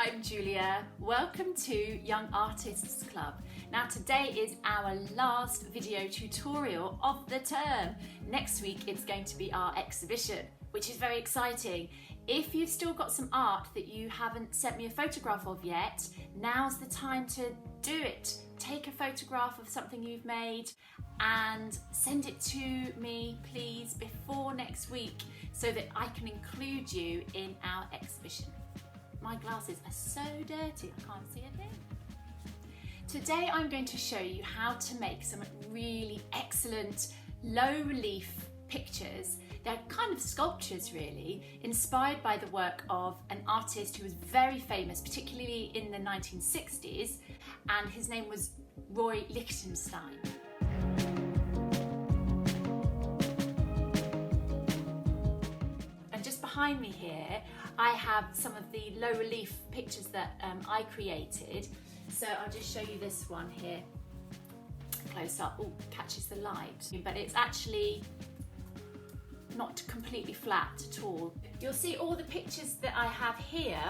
I'm Julia. Welcome to Young Artists Club. Now today is our last video tutorial of the term. Next week it's going to be our exhibition, which is very exciting. If you've still got some art that you haven't sent me a photograph of yet, now's the time to do it. Take a photograph of something you've made and send it to me, please, before next week so that I can include you in our exhibition. My glasses are so dirty, I can't see a thing. Today I'm going to show you how to make some really excellent low relief pictures. They're kind of sculptures really, inspired by the work of an artist who was very famous, particularly in the 1960s, and his name was Lichtenstein. And just behind me here, I have some of the low relief pictures that I created. So I'll just show you this one here, close up. Oh, catches the light, but it's actually not completely flat at all. You'll see all the pictures that I have here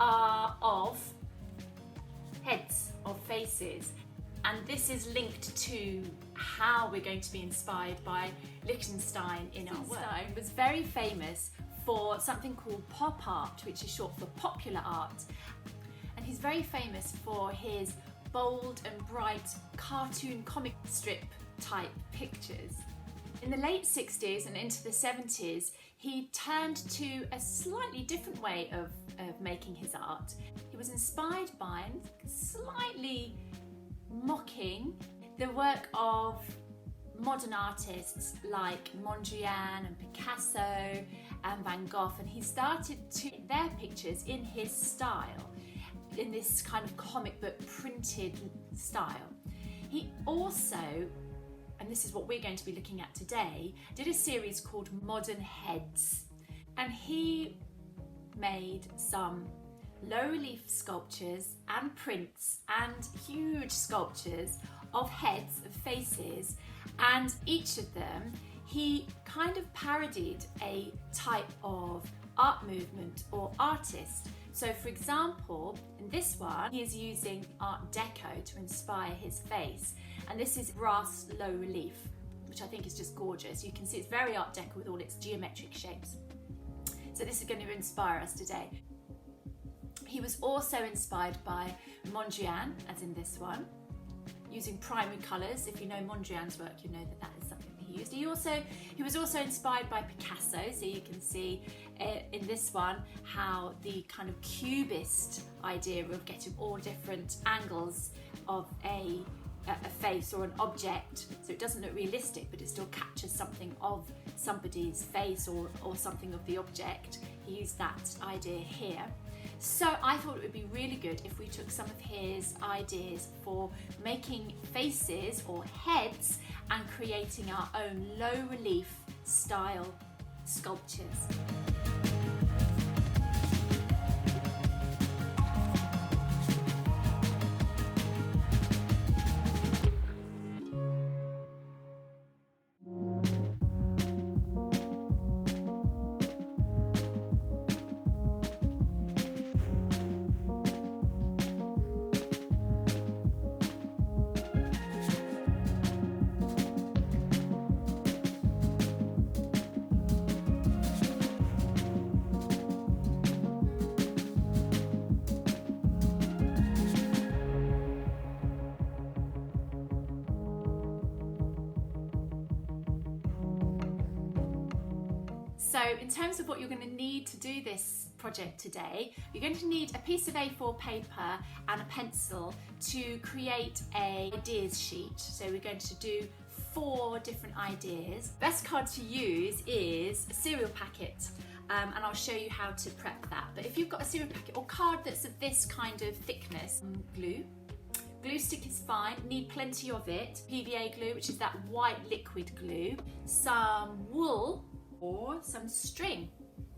are of heads, of faces, and this is linked to how we're going to be inspired by Lichtenstein in our work. Lichtenstein was very famous for something called pop art, which is short for popular art, and he's very famous for his bold and bright cartoon comic strip type pictures. In the late 60s and into the 70s, he turned to a slightly different way of making his art. He was inspired by and slightly mocking the work of modern artists like Mondrian and Picasso and Van Gogh, and he started to make their pictures in his style, in this kind of comic book printed style. He also, and this is what we're going to be looking at today, did a series called Modern Heads, and he made some low relief sculptures and prints and huge sculptures of heads, of faces, and each of them he kind of parodied a type of art movement or artist. So for example, in this one, he is using Art Deco to inspire his face. And this is brass low relief, which I think is just gorgeous. You can see it's very Art Deco with all its geometric shapes. So this is going to inspire us today. He was also inspired by Mondrian, as in this one, using primary colours. If you know Mondrian's work, you know that that is something that he used. He was also inspired by Picasso, so you can see in this one how the kind of cubist idea of getting all different angles of a face or an object, so it doesn't look realistic but it still captures something of somebody's face or something of the object. He used that idea here. So I thought it would be really good if we took some of his ideas for making faces or heads and creating our own low relief style sculptures. So in terms of what you're going to need to do this project today, you're going to need a piece of A4 paper and a pencil to create an ideas sheet. So we're going to do 4 different ideas. Best card to use is a cereal packet, and I'll show you how to prep that. But if you've got a cereal packet or card that's of this kind of thickness, glue. Glue stick is fine, need plenty of it. PVA glue, which is that white liquid glue. Some wool, or some string,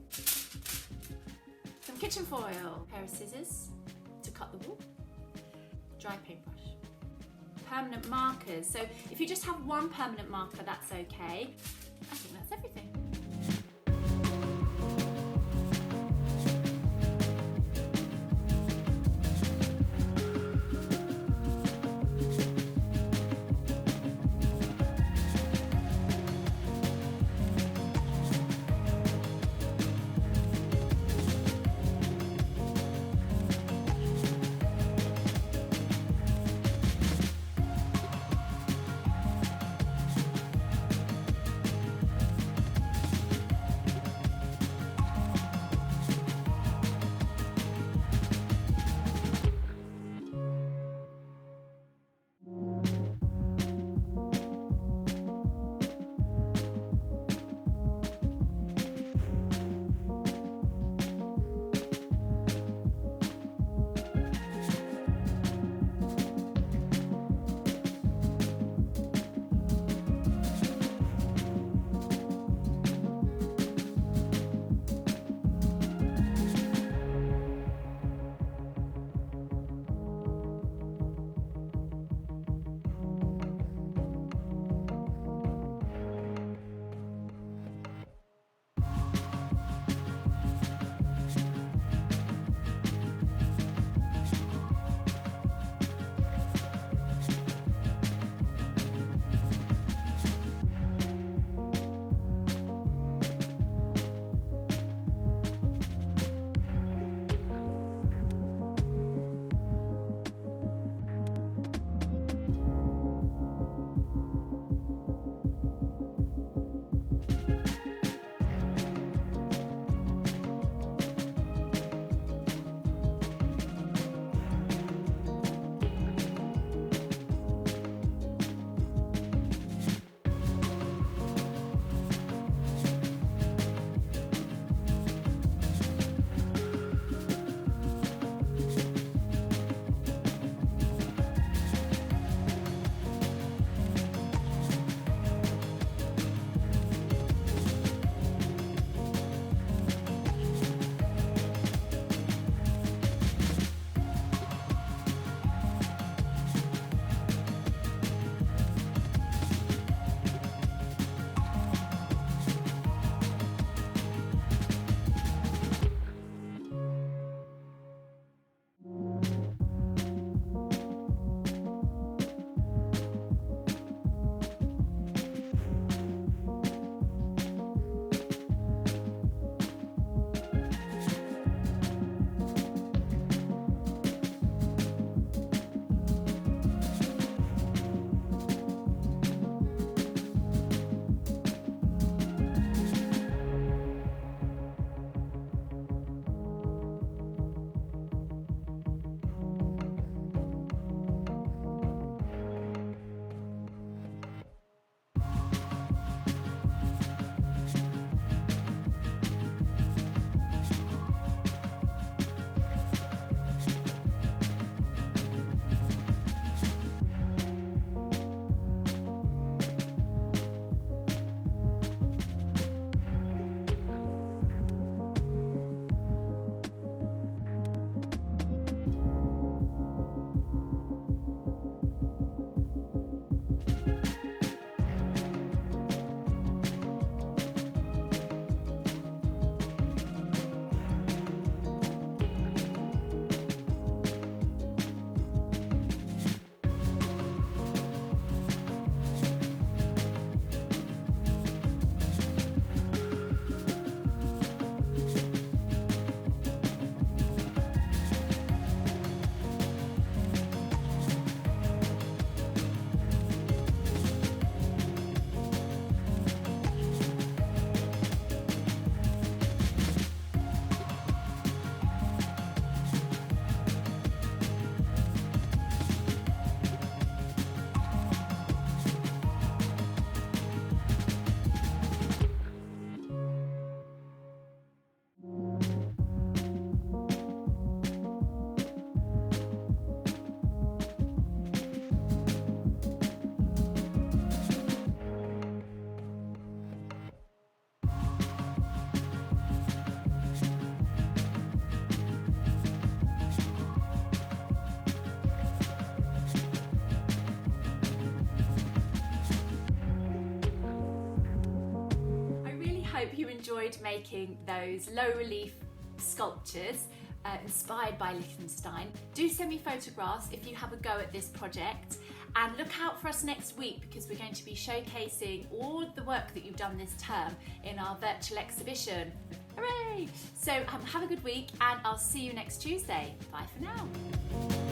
some kitchen foil, a pair of scissors to cut the wool, dry paintbrush, permanent markers. So if you just have one permanent marker, that's okay. I think that's everything. enjoyed making those low relief sculptures inspired by Lichtenstein. Do send me photographs if you have a go at this project, and look out for us next week because we're going to be showcasing all the work that you've done this term in our virtual exhibition. Hooray! So have a good week, and I'll see you next Tuesday. Bye for now.